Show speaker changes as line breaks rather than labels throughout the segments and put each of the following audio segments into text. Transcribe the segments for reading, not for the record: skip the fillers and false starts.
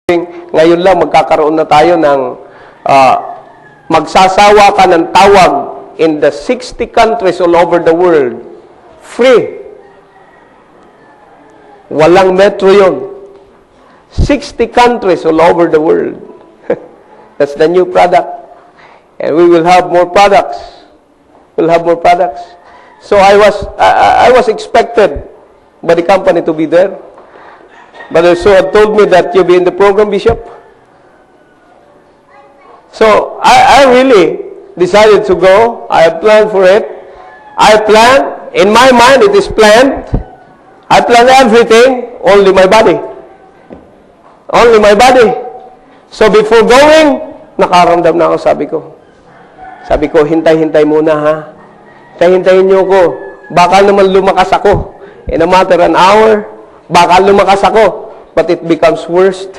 Ngayon lang magkakaroon na tayo ng magsasawa ka ng tawag in the 60 countries all over the world. Free. Walang metro yun. 60 countries all over the world. That's the new product. And we will have more products. We'll have more products. So I was expected by the company to be there. But so had told me that you'll be in the program, Bishop. So I really decided to go. I planned for it. In my mind it is planned. I planned everything, only my body. Only my body. So before going, nakaramdam na ako, sabi ko. Sabi ko, hintay-hintay muna ha. Hintay-hintayin niyo ko. Baka naman lumakas ako. In a matter of an hour, baka lumakas ako. But it becomes worse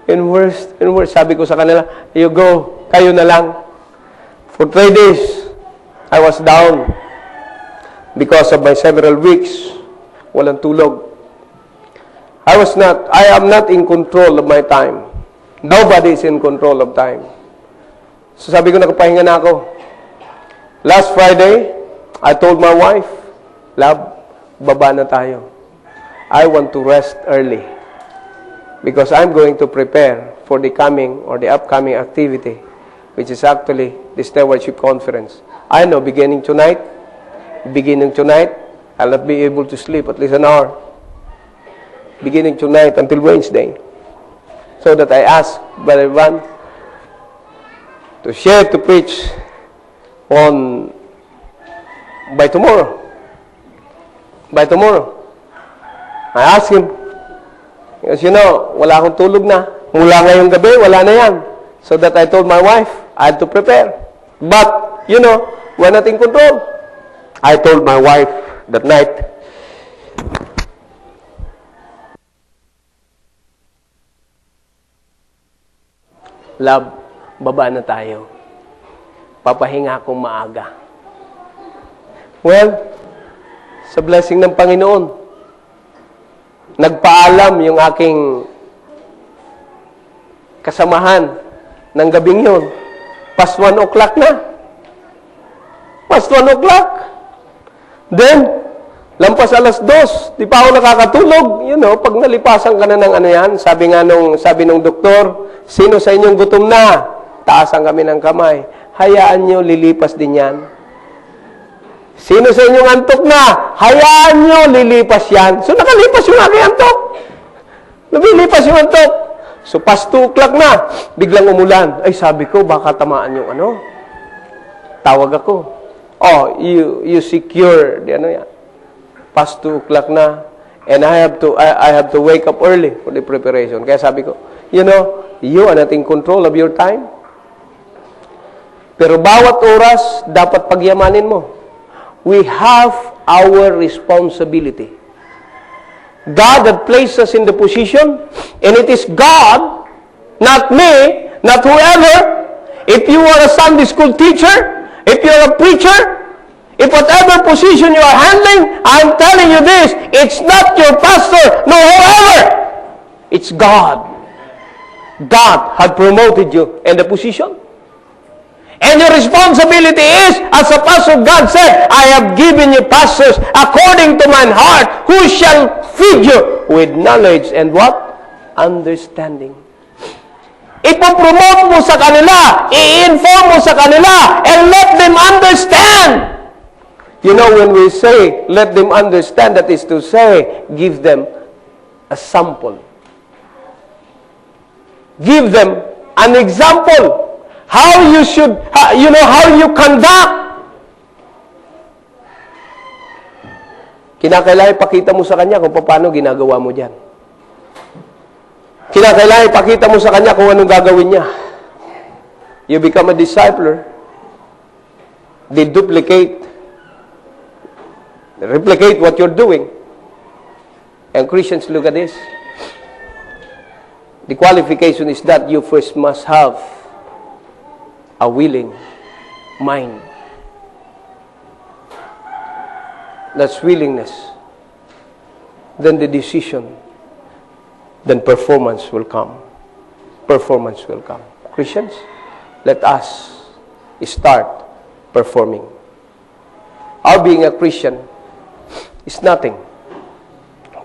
and worse and worse. Sabi ko sa kanila, you go, kayo na lang. For 3 days, I was down because of my several weeks. Walang tulog. I am not in control of my time. Nobody is in control of time. So sabi ko, nakapahinga na ako. Last Friday, I told my wife, love, baba na tayo. I want to rest early because I'm going to prepare for the coming or the upcoming activity, which is actually the Stewardship Conference. I know beginning tonight, I'll not be able to sleep at least an hour. Beginning tonight until Wednesday. So that I ask Brother Van to share, to preach on by tomorrow. By tomorrow. I asked him, because you know, wala akong tulog na. Mula ngayong gabi, wala na yan. So that I told my wife, I had to prepare. But, you know, we're not in control. I told my wife that night, love, baba na tayo. Papahinga akong maaga. Well, sa blessing ng Panginoon, nagpaalam yung aking kasamahan ng gabing yun. Past 1 o'clock na. Past 1 o'clock. Then, lampas alas 2, di pa ako nakakatulog. You know, pag nalipasan ka na ng ano yan, sabi nung doktor, sino sa inyong gutom na? Taasan kami ng kamay. Hayaan nyo, lilipas din yan. Sino sa inyong antok na? Hayaan nyo, lilipas yan. So, nakalipas yung aking antok. Lumilipas yung antok. So, past 2 o'clock na, biglang umulan. Ay, sabi ko, baka tamaan yung ano. Tawag ako. Oh, you secure. Di ano yan. Past 2 o'clock na. And I have to wake up early for the preparation. Kaya sabi ko, you know, you are not in control of your time. Pero bawat oras, dapat pagyamanin mo. We have our responsibility. God had placed us in the position, and it is God, not me, not whoever. If you are a Sunday school teacher, if you are a preacher, if whatever position you are handling, I'm telling you this, it's not your pastor, no whoever. It's God. God had promoted you in the position. And your responsibility is, as a pastor, God said, I have given you pastors according to mine heart, who shall feed you with knowledge and what? Understanding. Ipopromote mo sa kanila, i-inform mo sa kanila, and let them understand. You know, when we say, let them understand, that is to say, give them a sample. Give them an example. How you should, how you conduct. Kinakailangan ipakita mo sa kanya kung paano ginagawa mo dyan. Kinakailangan ipakita mo sa kanya kung anong gagawin niya. You become a discipler. They replicate what you're doing. And Christians, look at this. The qualification is that you first must have a willing mind. That's willingness. Then the decision. Then performance will come. performance will come. Christians, let us start performing. Our being a Christian is nothing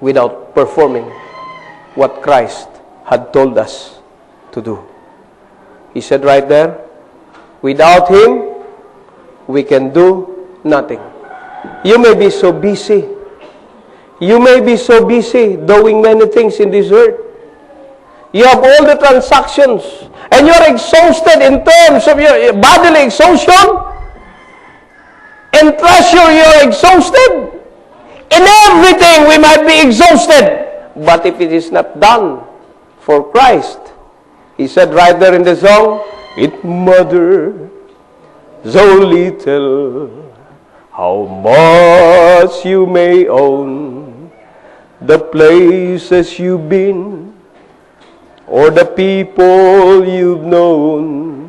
without performing what Christ had told us to do. He said right there, without Him, we can do nothing. You may be so busy. You may be so busy doing many things in this earth. You have all the transactions, and you're exhausted in terms of your bodily exhaustion. In treasure, you're exhausted. In everything, we might be exhausted. But if it is not done for Christ, He said right there in the song, it matters so little how much you may own, the places you've been, or the people you've known.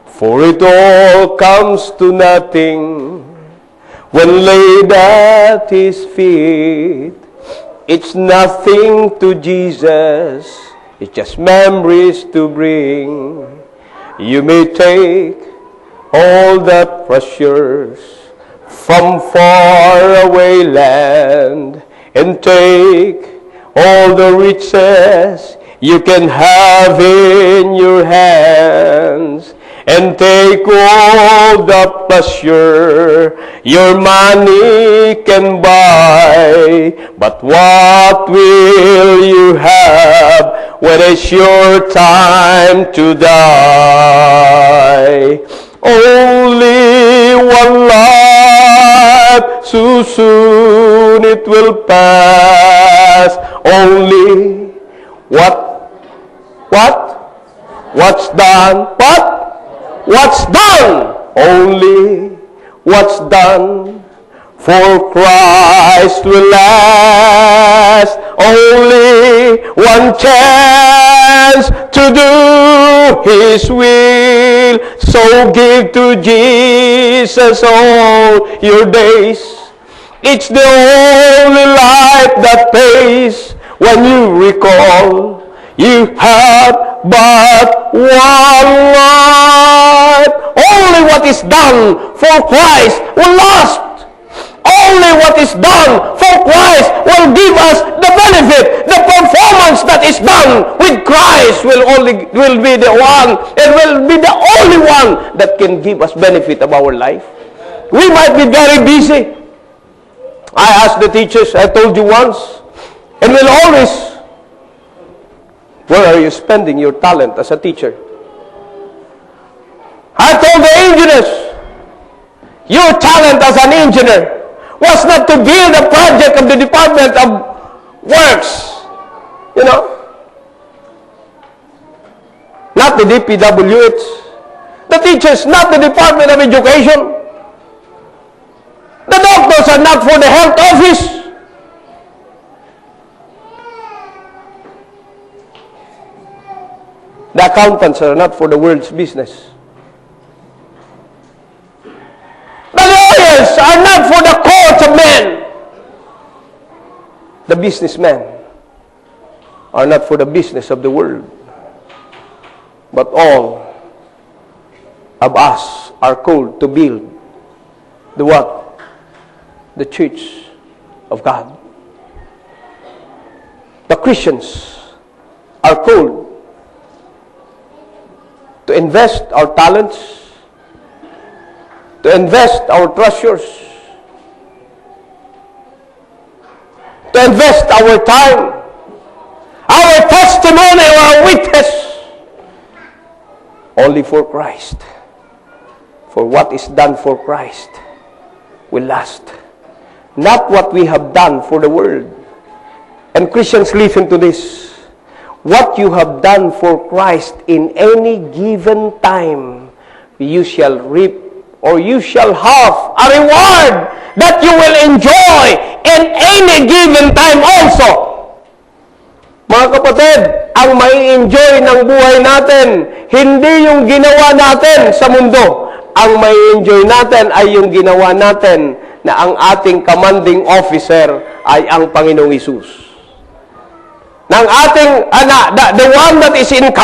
For it all comes to nothing when laid at His feet. It's nothing to Jesus, it's just memories to bring. You may take all the treasures from far away land, and take all the riches you can have in your hands, and take all the pleasure your money can buy. But what will you have when it's your time to die? Only one life, so soon it will pass. Only what's done? What's done? Only what's done for Christ will last. Only one chance to do His will. So give to Jesus all your days. It's the only life that pays. When you recall, you have but one life. Only what is done for Christ will last. Only what is done for Christ will give us the benefit. The performance that is done with Christ will be the one, and will be the only one that can give us benefit of our life. We might be very busy. I asked the teachers, I told you once, and will always, where are you spending your talent as a teacher? I told the engineers, your talent as an engineer was not to build a project of the Department of Works, you know, not the DPWH, the teachers, not the Department of Education, the doctors are not for the health office. The accountants are not for the world's business. The lawyers are not for the courts of men. The businessmen are not for the business of the world. But all of us are called to build the what? The church of God. The Christians are called to invest our talents, to invest our treasures, to invest our time, our testimony, our witness, only for Christ. For what is done for Christ will last. Not what we have done for the world. And Christians, listen to this. What you have done for Christ in any given time, you shall reap, or you shall have a reward that you will enjoy in any given time also. Mga kapatid, ang may enjoy ng buhay natin, hindi yung ginawa natin sa mundo. Ang may enjoy natin ay yung ginawa natin na ang ating commanding officer ay ang Panginoong Hesus. Ng ating, the one that is in command,